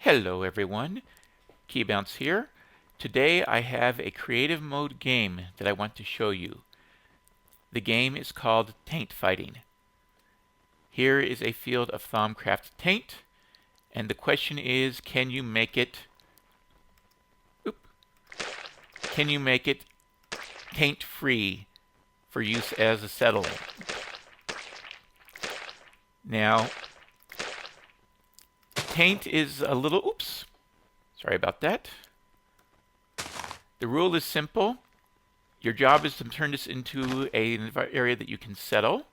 Hello everyone, Keybounce here. Today I have a creative mode game that I want to show you. The game is called Taint Fighting. Here is a field of Thaumcraft Taint, and the question is, can you make it taint free for use as a settling? Now, taint is a little, sorry about that. The rule is simple. Your job is to turn this into an area that you can settle.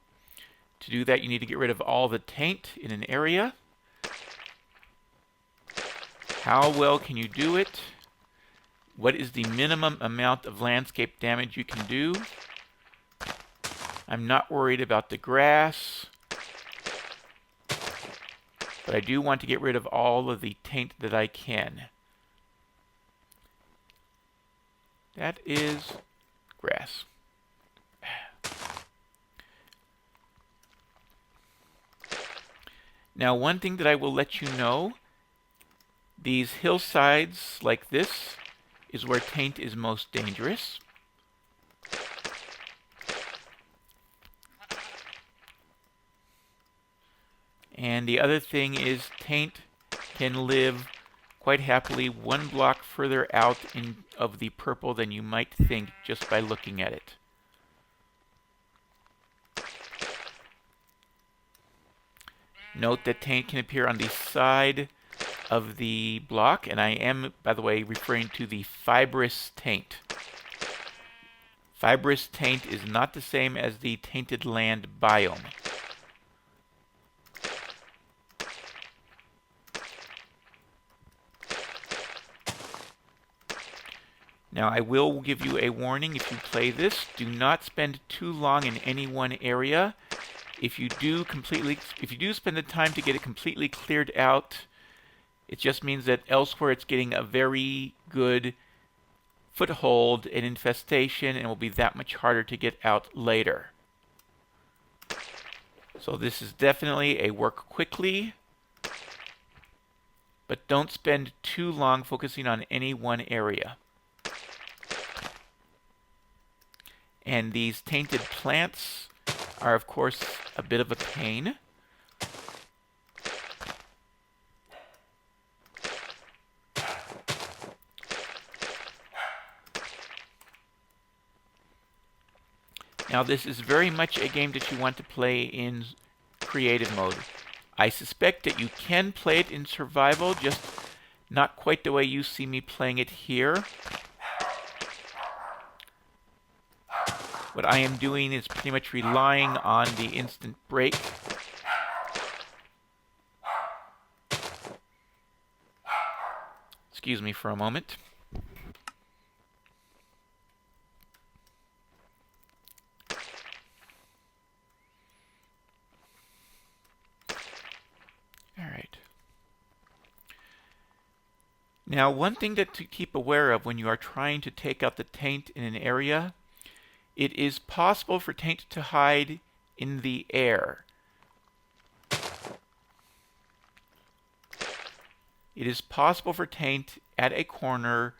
To do that, you need to get rid of all the taint in an area. How well can you do it? What is the minimum amount of landscape damage you can do? I'm not worried about the grass, but I do want to get rid of all of the taint that I can. That is grass. Now, one thing that I will let you know, these hillsides like this is where taint is most dangerous. And the other thing is taint can live quite happily one block further out of the purple than you might think just by looking at it. Note that taint can appear on the side of the block, and I am, by the way, referring to the Fibrous Taint. Fibrous Taint is not the same as the Tainted Land biome. Now, I will give you a warning if you play this. Do not spend too long in any one area. If you do spend the time to get it completely cleared out, it just means that elsewhere it's getting a very good foothold and infestation, and will be that much harder to get out later. So this is definitely a work quickly, but don't spend too long focusing on any one area. And these tainted plants are, of course, a bit of a pain. Now, this is very much a game that you want to play in creative mode. I suspect that you can play it in survival, just not quite the way you see me playing it here. What I am doing is pretty much relying on the instant break. Excuse me for a moment. All right. Now, one thing to keep aware of when you are trying to take out the taint in an area, it is possible for taint to hide in the air. It is possible for taint at a corner.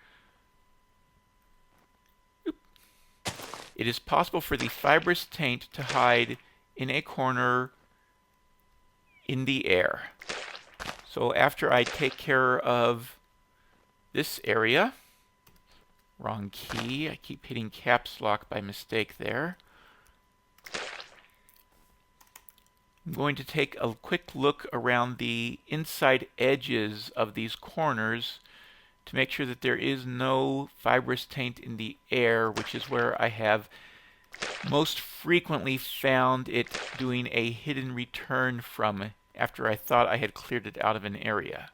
It is possible for the fibrous taint to hide in a corner in the air. So after I take care of this area, wrong key, I keep hitting caps lock by mistake there. I'm going to take a quick look around the inside edges of these corners to make sure that there is no fibrous taint in the air, which is where I have most frequently found it doing a hidden return from after I thought I had cleared it out of an area.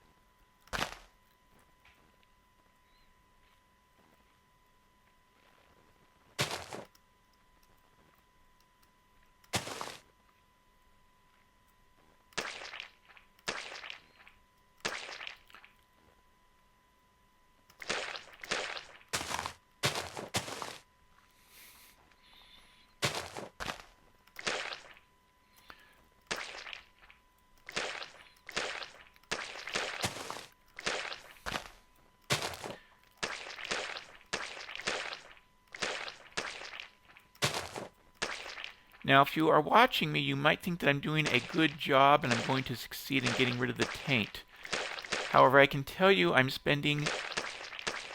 Now, if you are watching me, you might think that I'm doing a good job and I'm going to succeed in getting rid of the taint. However, I can tell you I'm spending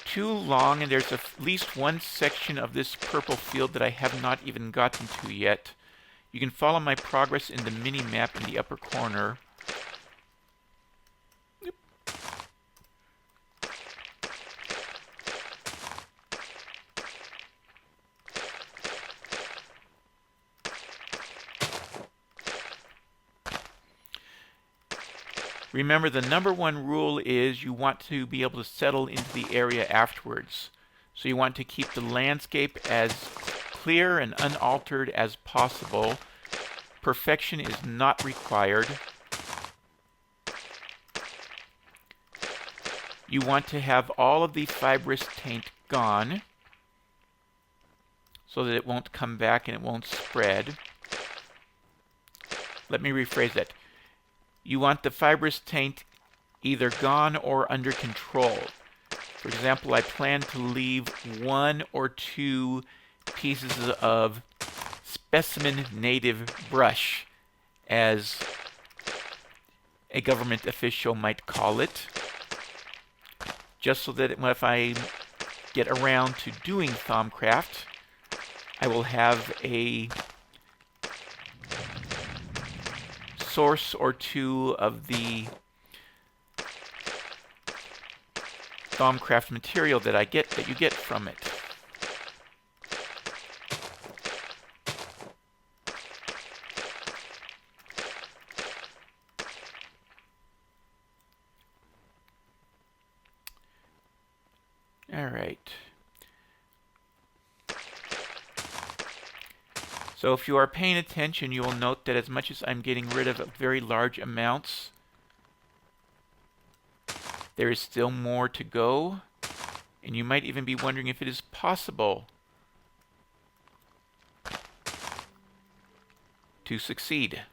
too long, and there's at least one section of this purple field that I have not even gotten to yet. You can follow my progress in the mini-map in the upper corner. Remember, the number one rule is you want to be able to settle into the area afterwards. So you want to keep the landscape as clear and unaltered as possible. Perfection is not required. You want to have all of the fibrous taint gone so that it won't come back and it won't spread. Let me rephrase that. You want the fibrous taint either gone or under control. For example, I plan to leave 1 or 2 pieces of specimen native brush, as a government official might call it, just so that if I get around to doing Thaumcraft, I will have a source or 2 of the Thaumcraft material that you get from it. All right. So if you are paying attention, you will note that as much as I'm getting rid of very large amounts, there is still more to go, and you might even be wondering if it is possible to succeed.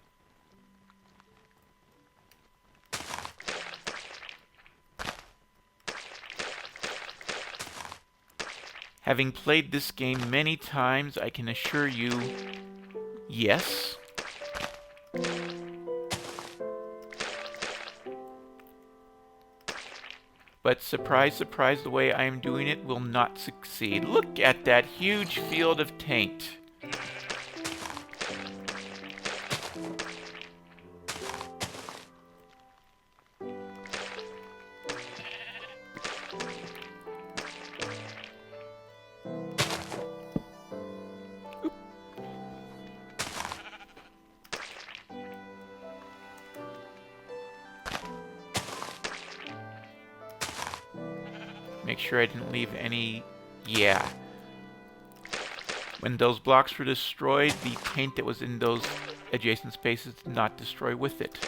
Having played this game many times, I can assure you, yes. But surprise, surprise, the way I am doing it will not succeed. Look at that huge field of taint. Make sure I didn't leave any... Yeah. When those blocks were destroyed, the taint that was in those adjacent spaces did not destroy with it.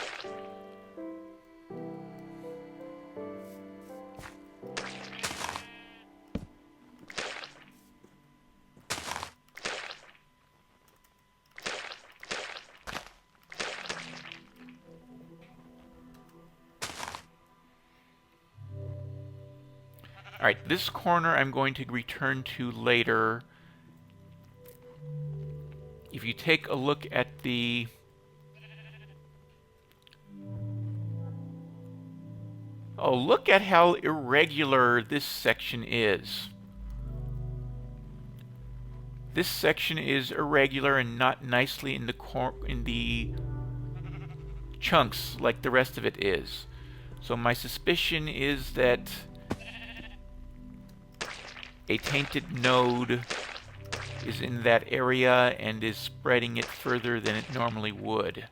Alright, this corner I'm going to return to later. If you take a look at the... Oh, look at how irregular this section is. This section is irregular and not nicely in the chunks like the rest of it is. So my suspicion is that a tainted node is in that area and is spreading it further than it normally would.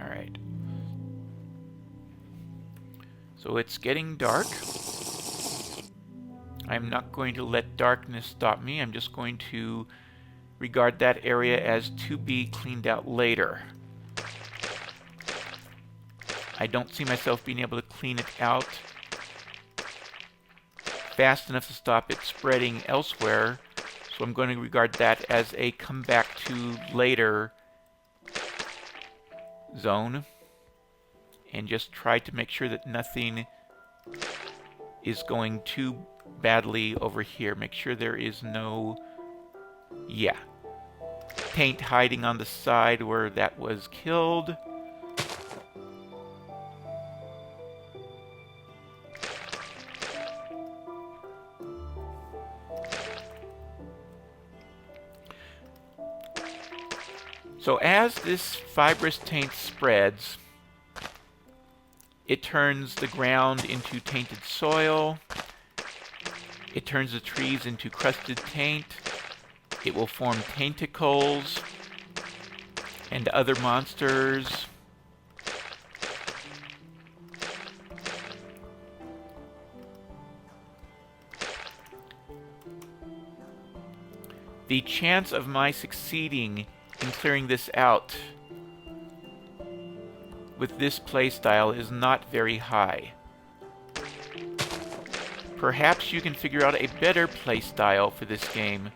Alright. So it's getting dark. I'm not going to let darkness stop me. I'm just going to regard that area as to be cleaned out later. I don't see myself being able to clean it out fast enough to stop it spreading elsewhere, so I'm going to regard that as a come back to later zone and just try to make sure that nothing is going too badly over here. Make sure there is no, yeah, taint hiding on the side where that was killed. So as this fibrous taint spreads, it turns the ground into tainted soil. It turns the trees into crusted taint. It will form tentacles and other monsters. The chance of my succeeding in clearing this out with this playstyle is not very high. Perhaps you can figure out a better playstyle for this game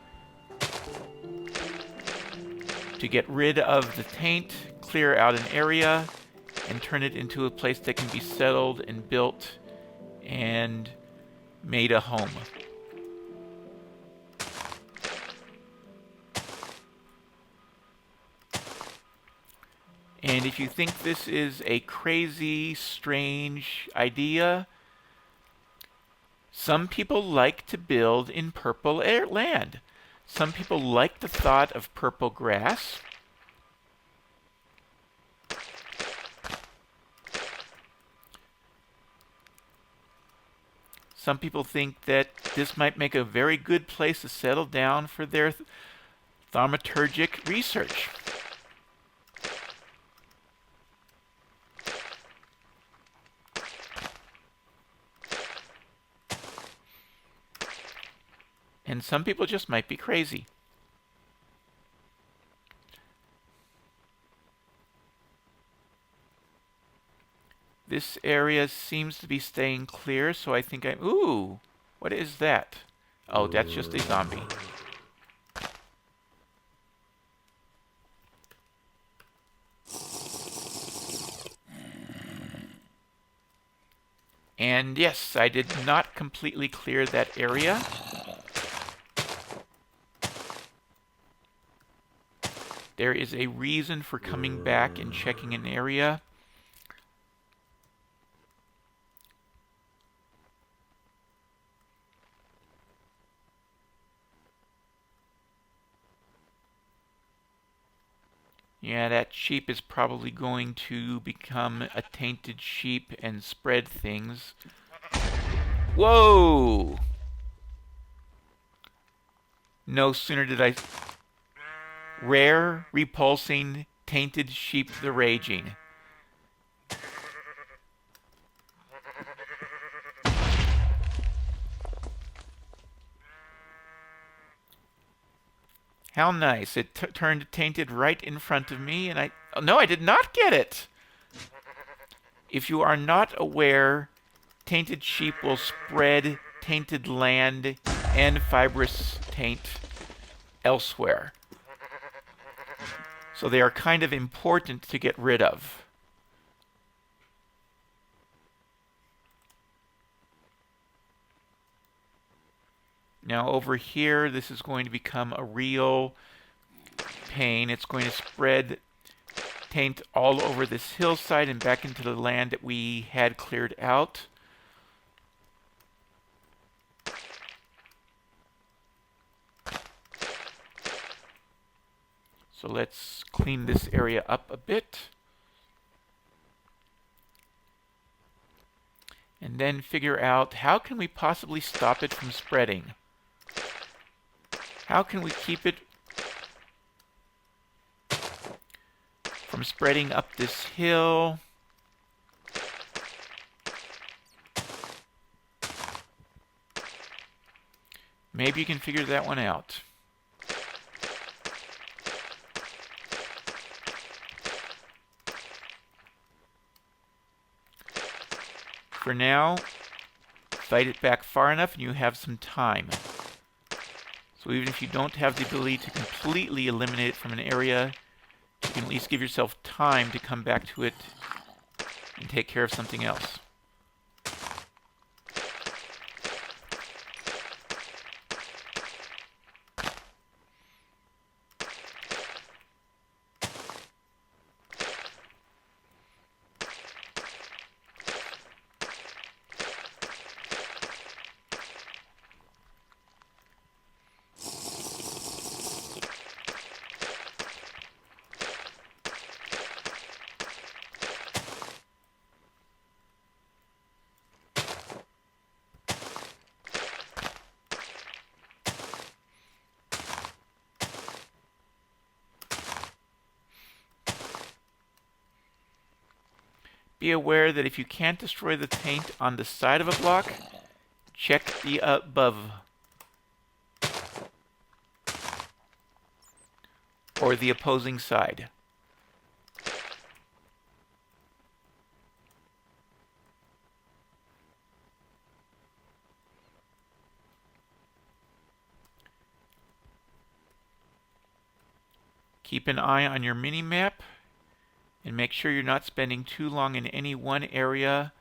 to get rid of the taint, clear out an area, and turn it into a place that can be settled and built and made a home. And if you think this is a crazy, strange idea, some people like to build in purple land. Some people like the thought of purple grass. Some people think that this might make a very good place to settle down for their thaumaturgic research. And some people just might be crazy. This area seems to be staying clear, so I think I'm... Ooh! What is that? Oh, that's just a zombie. And yes, I did not completely clear that area. There is a reason for coming back and checking an area. Yeah, that sheep is probably going to become a tainted sheep and spread things. Whoa! No sooner did I... Rare, repulsing, tainted sheep the raging. How nice. It turned tainted right in front of me, and oh, no, I did not get it! If you are not aware, tainted sheep will spread tainted land and fibrous taint elsewhere. So they are kind of important to get rid of. Now over here, this is going to become a real pain. It's going to spread taint all over this hillside and back into the land that we had cleared out. So let's clean this area up a bit. And then figure out how can we possibly stop it from spreading? How can we keep it from spreading up this hill? Maybe you can figure that one out. For now, fight it back far enough and you have some time. So even if you don't have the ability to completely eliminate it from an area, you can at least give yourself time to come back to it and take care of something else. be aware that if you can't destroy the taint on the side of a block, check the above or the opposing side. Keep an eye on your mini-map and make sure you're not spending too long in any one area.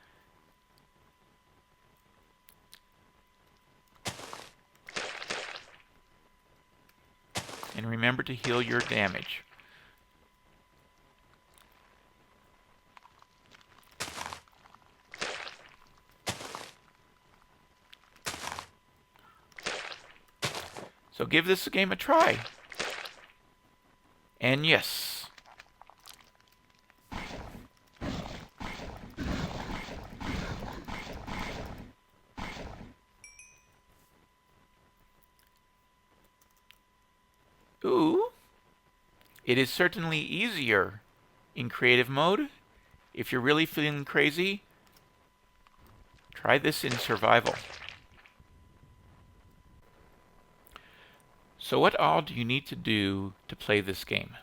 And remember to heal your damage. So give this game a try. And yes. Ooh. It is certainly easier in creative mode. If you're really feeling crazy, try this in survival. So what all do you need to do to play this game?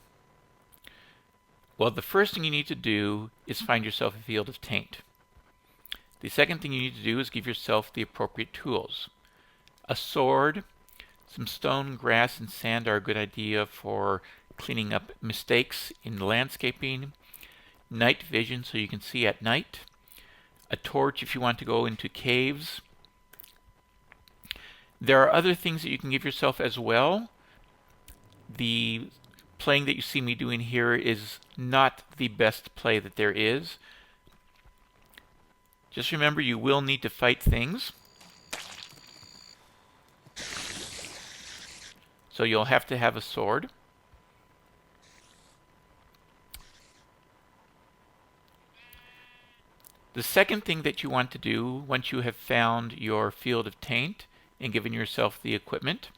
Well, the first thing you need to do is find yourself a field of taint. The second thing you need to do is give yourself the appropriate tools. A sword, some stone, grass, and sand are a good idea for cleaning up mistakes in landscaping. Night vision so you can see at night. A torch if you want to go into caves. There are other things that you can give yourself as well. The playing that you see me doing here is not the best play that there is. Just remember, you will need to fight things. So you'll have to have a sword. The second thing that you want to do once you have found your field of taint and given yourself the equipment.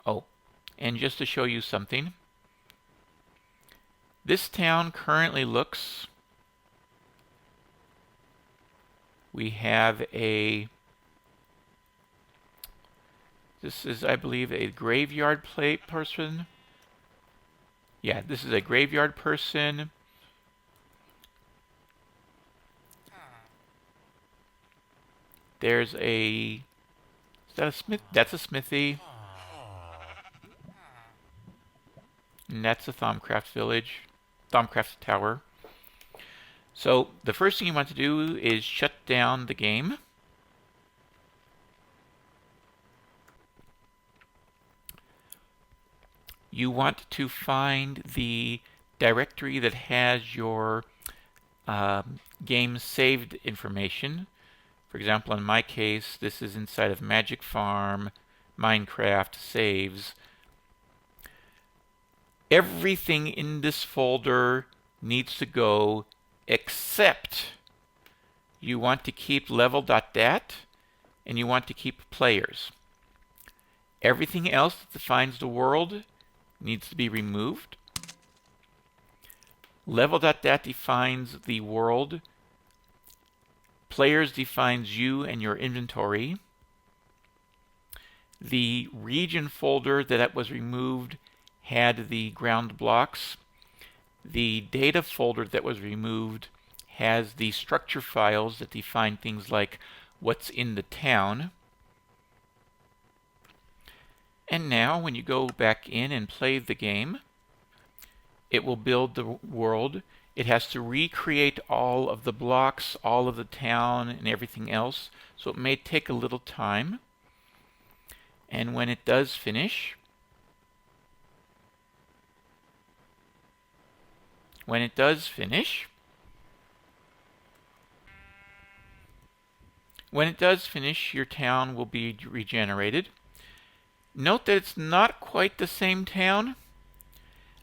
Oh, and just to show you something, this town currently looks, we have a, this is, I believe, a graveyard plate person. Yeah, this is a graveyard person. There's a, is that a smith? That's a smithy. And that's a Thaumcraft village, Thaumcraft tower. So the first thing you want to do is shut down the game. You want to find the directory that has your game saved information. For example, in my case, this is inside of Magic Farm, Minecraft, Saves. Everything in this folder needs to go except you want to keep level.dat and you want to keep players. Everything else that defines the world needs to be removed. Level.dat defines the world. Players defines you and your inventory. The region folder that was removed had the ground blocks. The data folder that was removed has the structure files that define things like what's in the town. And now when you go back in and play the game, it will build the world. It has to recreate all of the blocks, all of the town, and everything else. So it may take a little time. And when it does finish, your town will be regenerated. Note that it's not quite the same town.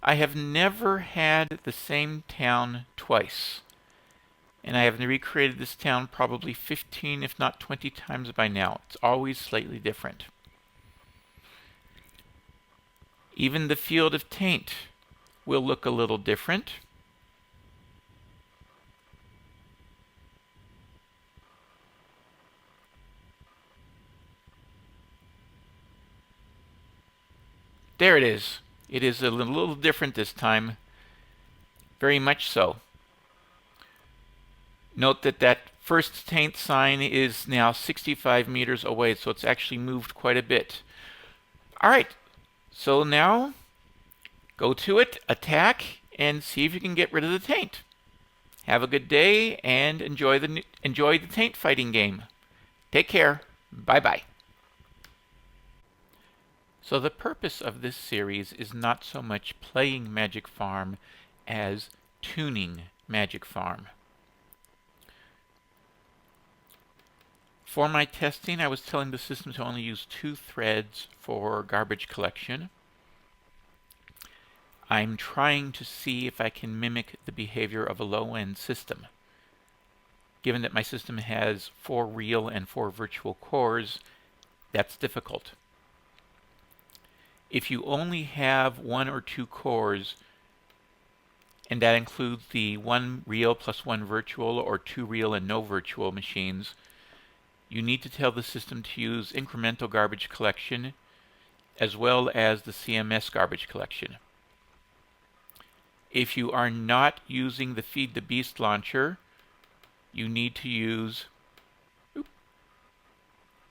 I have never had the same town twice. And I have recreated this town probably 15, if not 20 times by now. It's always slightly different. Even the field of taint will look a little different. There it is. It is a little different this time. Very much so. Note that that first taint sign is now 65 meters away, so it's actually moved quite a bit. All right, so now go to it, attack, and see if you can get rid of the taint. Have a good day and enjoy the taint fighting game. Take care. Bye-bye. So the purpose of this series is not so much playing Magic Farm as tuning Magic Farm. For my testing, I was telling the system to only use 2 threads for garbage collection. I'm trying to see if I can mimic the behavior of a low-end system. Given that my system has 4 real and 4 virtual cores, that's difficult. If you only have 1 or 2 cores, and that includes the 1 real plus 1 virtual or 2 real and no virtual machines, you need to tell the system to use incremental garbage collection as well as the CMS garbage collection. If you are not using the Feed the Beast launcher, you need to use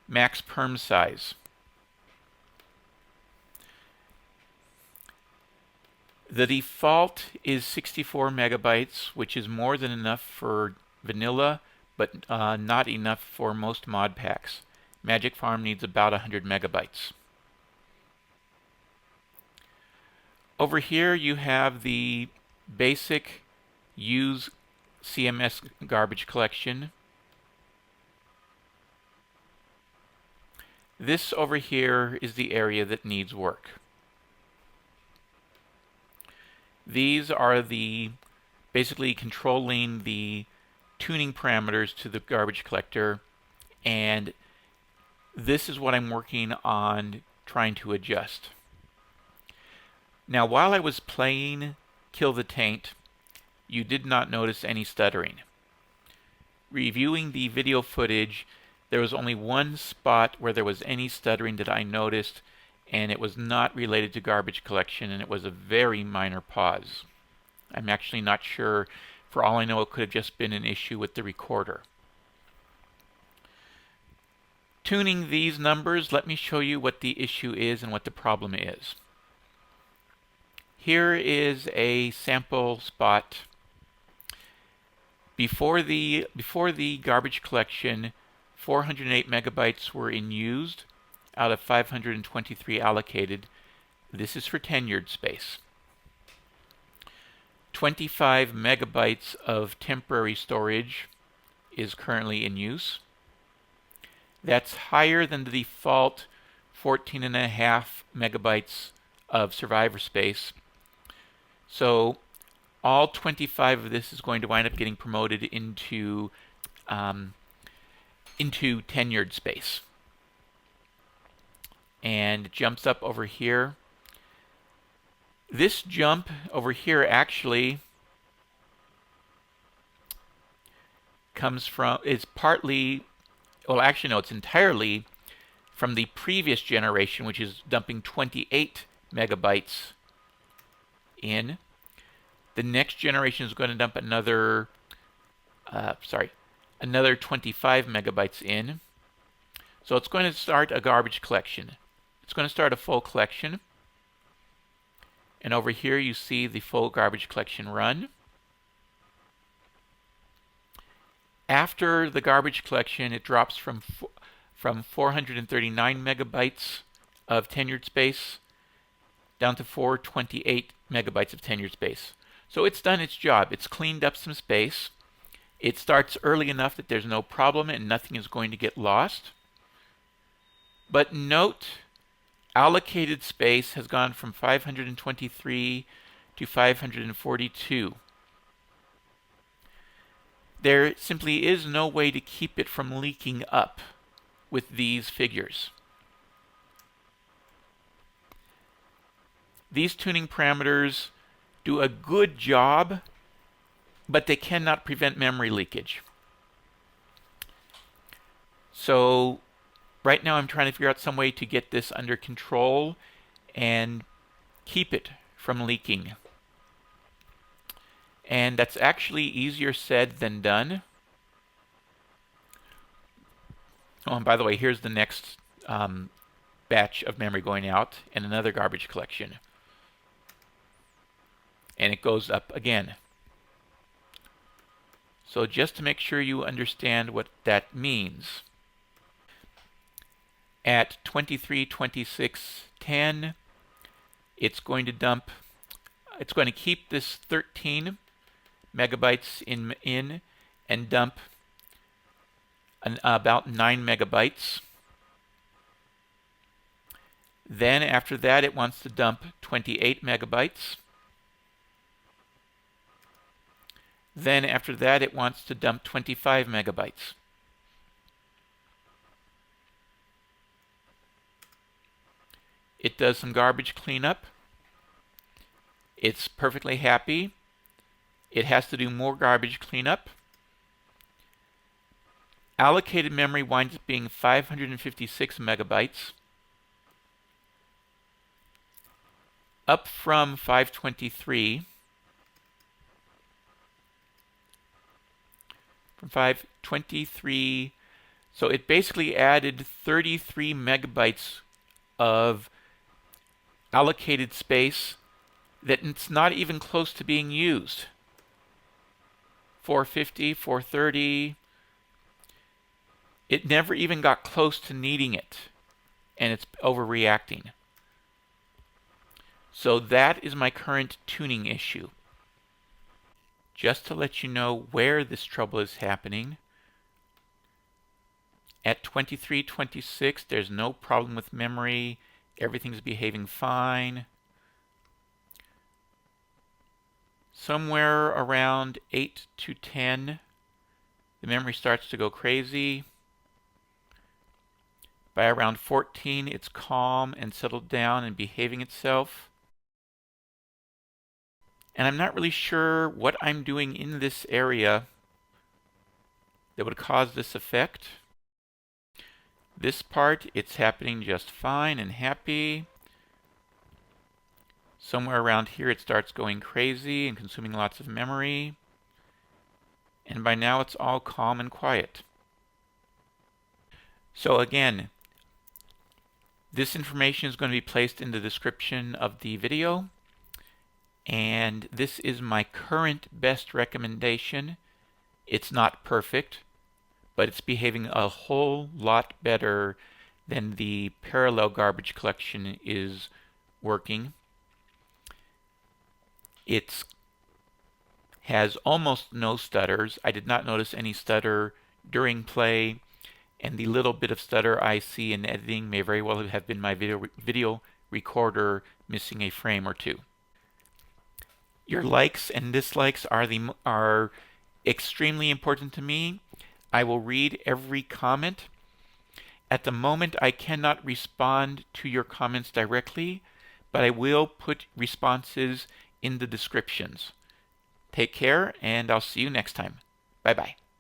max perm size. The default is 64 megabytes, which is more than enough for vanilla, but not enough for most mod packs. Magic Farm needs about 100 megabytes. Over here you have the basic use CMS garbage collection. This over here is the area that needs work. These are the basically controlling the tuning parameters to the garbage collector, and this is what I'm working on trying to adjust. Now, while I was playing Kill the Taint, you did not notice any stuttering. Reviewing the video footage, there was only one spot where there was any stuttering that I noticed, and it was not related to garbage collection, and it was a very minor pause. I'm actually not sure. For all I know, it could have just been an issue with the recorder. Tuning these numbers, let me show you what the issue is and what the problem is. Here is a sample spot. Before the garbage collection, 408 megabytes were in used out of 523 allocated. This is for tenured space. 25 megabytes of temporary storage is currently in use. That's higher than the default 14.5 megabytes of survivor space. So all 25 of this is going to wind up getting promoted into tenured space. And it jumps up over here. This jump over here actually is partly, well actually no, it's entirely from the previous generation, which is dumping 28 megabytes in. The next generation is going to dump another 25 megabytes in. So it's going to start a garbage collection. It's going to start a full collection. And over here you see the full garbage collection run. After the garbage collection, it drops from 439 megabytes of tenured space down to 428 megabytes of tenured space. So it's done its job. It's cleaned up some space. It starts early enough that there's no problem and nothing is going to get lost. But note, allocated space has gone from 523 to 542. There simply is no way to keep it from leaking up with these figures. These tuning parameters do a good job, but they cannot prevent memory leakage. So right now I'm trying to figure out some way to get this under control and keep it from leaking. And that's actually easier said than done. Oh, and by the way, here's the next batch of memory going out and another garbage collection. And it goes up again. So just to make sure you understand what that means, at 23, 26, 10, it's going to keep this 13 megabytes in and dump about 9 megabytes. Then after that, it wants to dump 28 megabytes. Then after that, it wants to dump 25 megabytes. It does some garbage cleanup. It's perfectly happy. It has to do more garbage cleanup. Allocated memory winds up being 556 megabytes, up from 523. From 523, so it basically added 33 megabytes of allocated space that it's not even close to being used. 450, 430. It never even got close to needing it, and it's overreacting. So that is my current tuning issue. Just to let you know where this trouble is happening, at 23, 26, there's no problem with memory. Everything's behaving fine. Somewhere around 8 to 10, the memory starts to go crazy. By around 14, it's calm and settled down and behaving itself. And I'm not really sure what I'm doing in this area that would cause this effect. This part, it's happening just fine and happy. Somewhere around here, it starts going crazy and consuming lots of memory. And by now, it's all calm and quiet. So again, this information is going to be placed in the description of the video. And this is my current best recommendation. It's not perfect, but it's behaving a whole lot better than the parallel garbage collection is working. It has almost no stutters. I did not notice any stutter during play, and the little bit of stutter I see in editing may very well have been my video recorder missing a frame or two. Your likes and dislikes are extremely important to me. I will read every comment. At the moment, I cannot respond to your comments directly, but I will put responses in the descriptions. Take care, and I'll see you next time. Bye-bye.